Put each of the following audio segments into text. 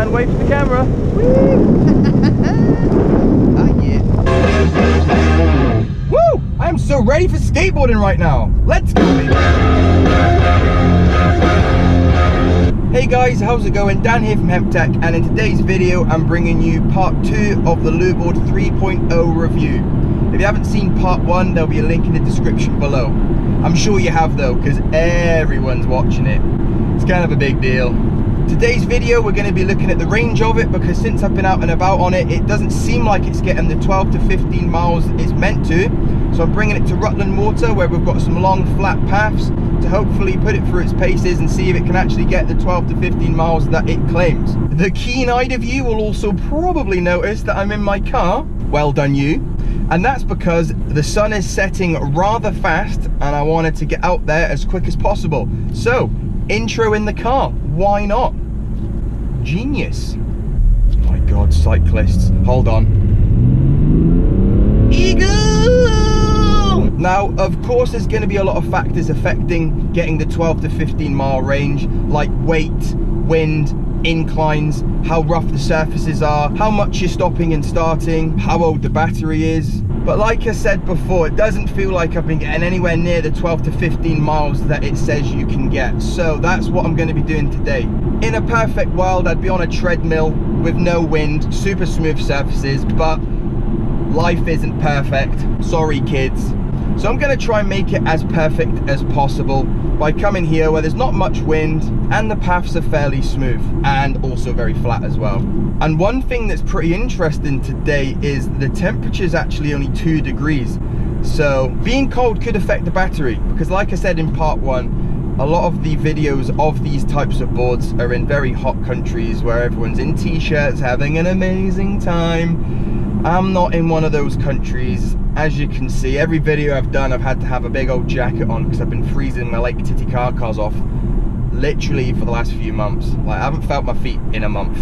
and wave to the camera. Ah, yeah. Woo! I am so ready for skateboarding right now. Let's go, baby. Hey guys, how's it going? Dan here from HempTech, and in today's video I'm bringing you part 2 of the Lureboard 3.0 review. If you haven't seen part 1, there'll be a link in the description below. I'm sure you have though, because everyone's watching it. It's kind of a big deal. Today's video we're going to be looking at the range of it, because since I've been out and about on it, it doesn't seem like it's getting the 12 to 15 miles it's meant to. So I'm bringing it to Rutland Water, where we've got some long flat paths, to hopefully put it through its paces and see if it can actually get the 12 to 15 miles that it claims. The keen-eyed of you will also probably notice that I'm in my car. Well done you. And that's because the sun is setting rather fast and I wanted to get out there as quick as possible. So, intro in the car, why not? Genius. Oh my god, cyclists, hold on. Eagle! Now, of course, there's going to be a lot of factors affecting getting the 12 to 15 mile range, like weight, wind, inclines, how rough the surfaces are, how much you're stopping and starting, how old the battery is. But like I said before, it doesn't feel like I've been getting anywhere near the 12 to 15 miles that it says you can get. So that's what I'm going to be doing today. In a perfect world, I'd be on a treadmill with no wind, super smooth surfaces, but life isn't perfect. Sorry, kids. So I'm going to try and make it as perfect as possible by coming here where there's not much wind and the paths are fairly smooth and also very flat as well. And one thing that's pretty interesting today is the temperature's actually only 2 degrees. So being cold could affect the battery, because like I said in part 1, a lot of the videos of these types of boards are in very hot countries where everyone's in t-shirts having an amazing time. I'm not in one of those countries. As you can see, every video I've done, I've had to have a big old jacket on because I've been freezing my Lake Titicaca cars off literally for the last few months. Like, I haven't felt my feet in a month.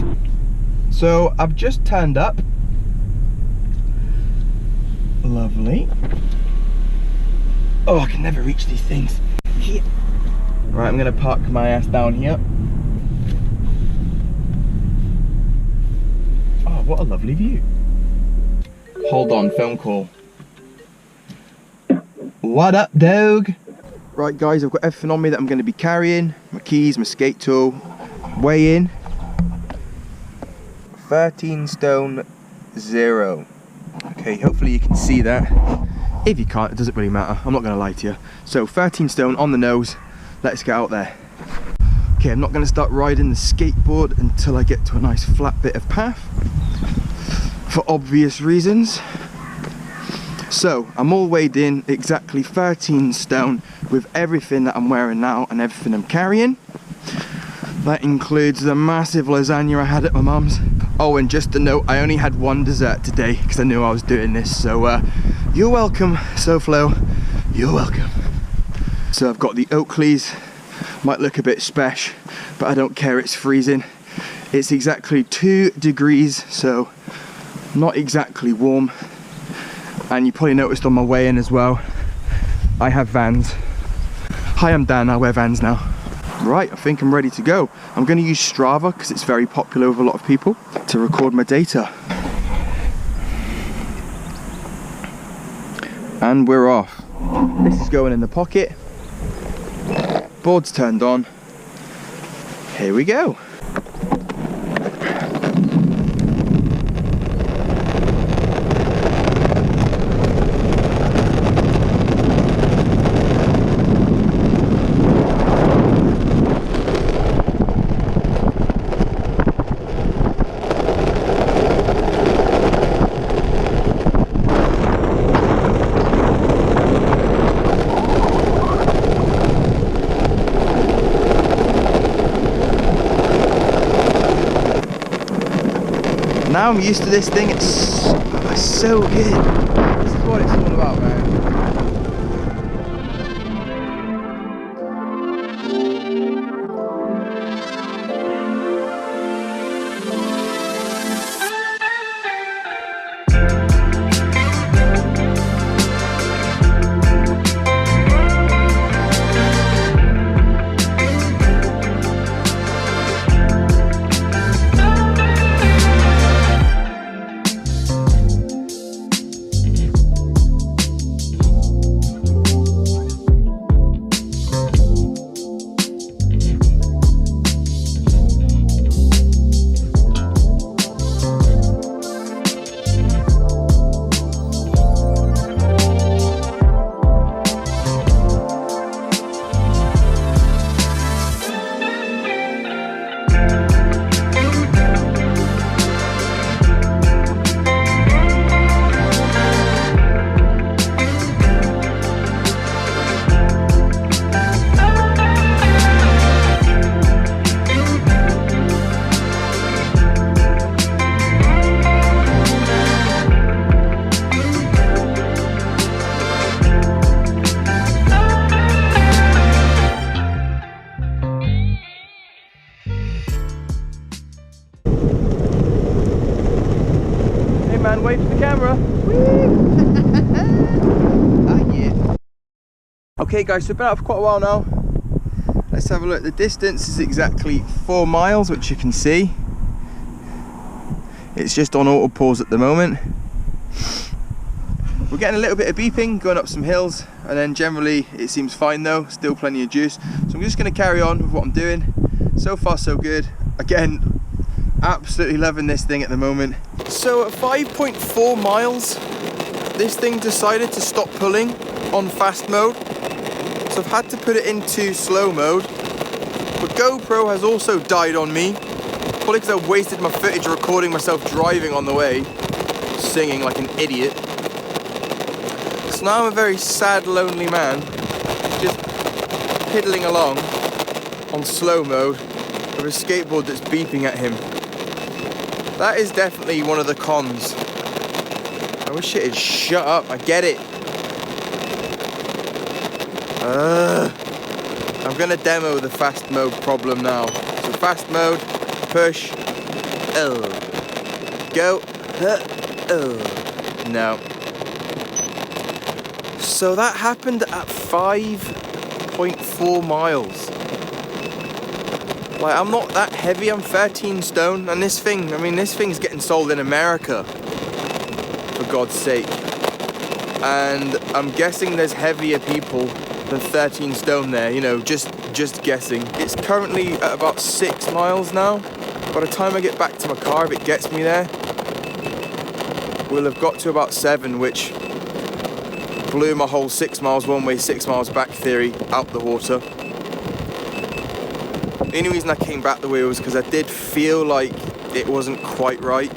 So I've just turned up. Lovely. Oh, I can never reach these things. Here. Right, I'm gonna park my ass down here. Oh, what a lovely view. Hold on, phone call. What up, dog? Right guys, I've got everything on me that I'm going to be carrying. My keys, my skate tool. Weigh in. 13 stone 0. Okay, hopefully you can see that. If you can't, it doesn't really matter. I'm not going to lie to you. So 13 stone on the nose. Let's get out there. Okay, I'm not going to start riding the skateboard until I get to a nice flat bit of path, for obvious reasons. So I'm all weighed in, exactly 13 stone with everything that I'm wearing now and everything I'm carrying. That includes the massive lasagna I had at my mum's. Oh, and just a note, I only had one dessert today because I knew I was doing this. So you're welcome, SoFlow, you're welcome. So I've got the Oakleys, might look a bit spesh, but I don't care, it's freezing. It's exactly 2 degrees, so not exactly warm. And you probably noticed on my way in as well, I have Vans. Hi, I'm Dan, I wear Vans now. Right, I think I'm ready to go. I'm going to use Strava because it's very popular with a lot of people to record my data. And we're off. This is going in the pocket. Board's turned on. Here we go. Now I'm used to this thing, it's so good. This is what it's all about, man. man, wave to the camera. Oh yeah. Okay guys, so we've been out for quite a while now. Let's have a look. The distance is exactly 4 miles, which you can see. It's just on auto pause at the moment. We're getting a little bit of beeping going up some hills, and then generally it seems fine though, still plenty of juice. So I'm just going to carry on with what I'm doing. So far so good. Again, absolutely loving this thing at the moment. So at 5.4 miles, this thing decided to stop pulling on fast mode. So I've had to put it into slow mode. But GoPro has also died on me, probably because I wasted my footage recording myself driving on the way, singing like an idiot. So now I'm a very sad, lonely man, just piddling along on slow mode with a skateboard that's beeping at him. That is definitely one of the cons. I wish it had shut up. I get it. I'm gonna demo the fast mode problem now. So fast mode, push, L, go, no. So that happened at 5.4 miles. Like, I'm not that heavy, I'm 13 stone, and this thing, I mean, this thing's getting sold in America, for God's sake. And I'm guessing there's heavier people than 13 stone there, you know, just guessing. It's currently at about 6 miles now. By the time I get back to my car, if it gets me there, we'll have got to about 7, which blew my whole 6 miles one way, 6 miles back theory out the water. The only reason I came back the way was because I did feel like it wasn't quite right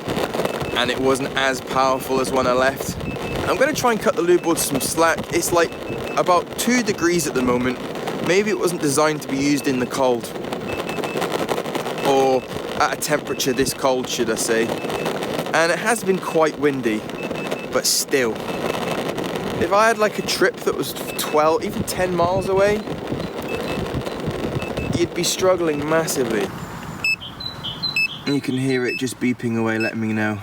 and it wasn't as powerful as when I left. I'm going to try and cut the lube board some slack. It's like about 2 degrees at the moment. Maybe it wasn't designed to be used in the cold, or at a temperature this cold, should I say. And it has been quite windy, but still. If I had like a trip that was 12, even 10 miles away, you'd be struggling massively. And you can hear it just beeping away, letting me know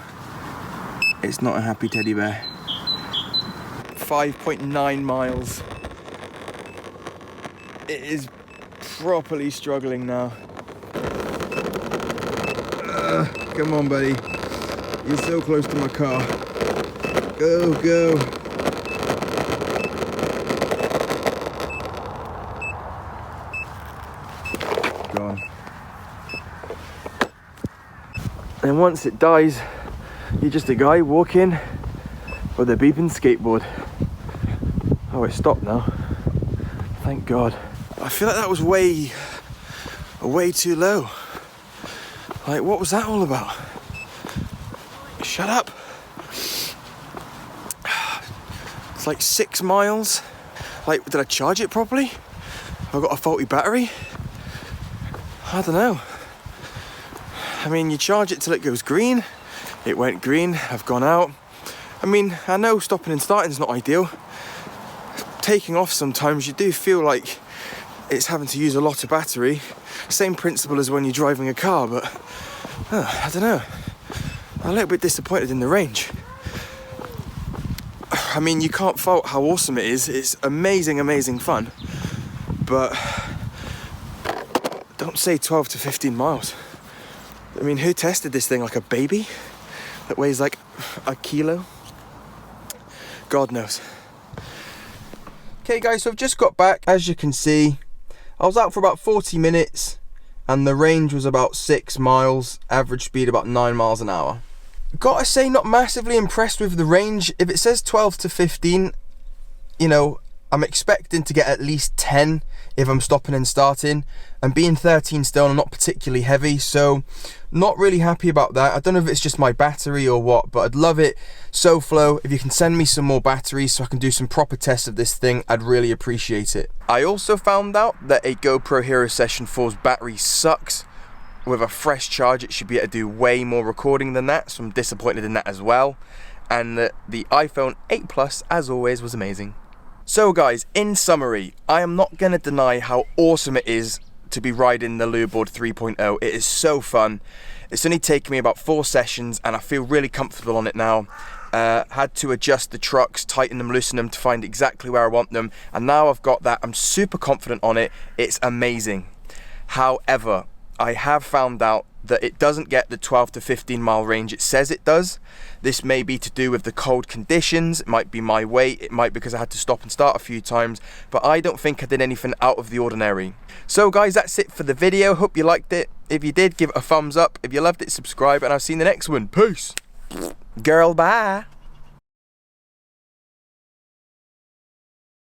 it's not a happy teddy bear. 5.9 miles. It is properly struggling now. Come on, buddy. You're so close to my car. Go, go. Gone. And once it dies, you're just a guy walking with a beeping skateboard. Oh, it stopped now. Thank God. I feel like that was way too low. Like, what was that all about? Shut up. It's like 6 miles. Like, did I charge it properly? Have I got a faulty battery? I don't know. I mean, you charge it till it goes green. It went green, I've gone out. I mean, I know stopping and starting is not ideal. Taking off sometimes, you do feel like it's having to use a lot of battery. Same principle as when you're driving a car, but I don't know. I'm a little bit disappointed in the range. I mean, you can't fault how awesome it is. It's amazing, amazing fun. But don't say 12 to 15 miles. I mean, who tested this thing like a baby that weighs like a kilo? God knows. Okay guys, so I've just got back. As you can see, I was out for about 40 minutes and the range was about 6 miles, average speed about 9 miles an hour. Gotta say, not massively impressed with the range. If it says 12 to 15, you know, I'm expecting to get at least 10 if I'm stopping and starting. And being 13 stone, I'm not particularly heavy, so not really happy about that. I don't know if it's just my battery or what, but I'd love it. SoFlow, if you can send me some more batteries so I can do some proper tests of this thing, I'd really appreciate it. I also found out that a GoPro Hero Session 4's battery sucks. With a fresh charge, it should be able to do way more recording than that, so I'm disappointed in that as well. And the iPhone 8 Plus, as always, was amazing. So guys, in summary, I am not going to deny how awesome it is to be riding the Lureboard 3.0. It is so fun. It's only taken me about 4 sessions and I feel really comfortable on it now. Had to adjust the trucks, tighten them, loosen them to find exactly where I want them, and now I've got that. I'm super confident on it. It's amazing. However, I have found out that it doesn't get the 12 to 15 mile range it says it does. This may be to do with the cold conditions, it might be my weight, it might be because I had to stop and start a few times, but I don't think I did anything out of the ordinary. So guys, that's it for the video. Hope you liked it. If you did, give it a thumbs up. If you loved it, subscribe, and I'll see you in the next one. Peace. Girl, bye.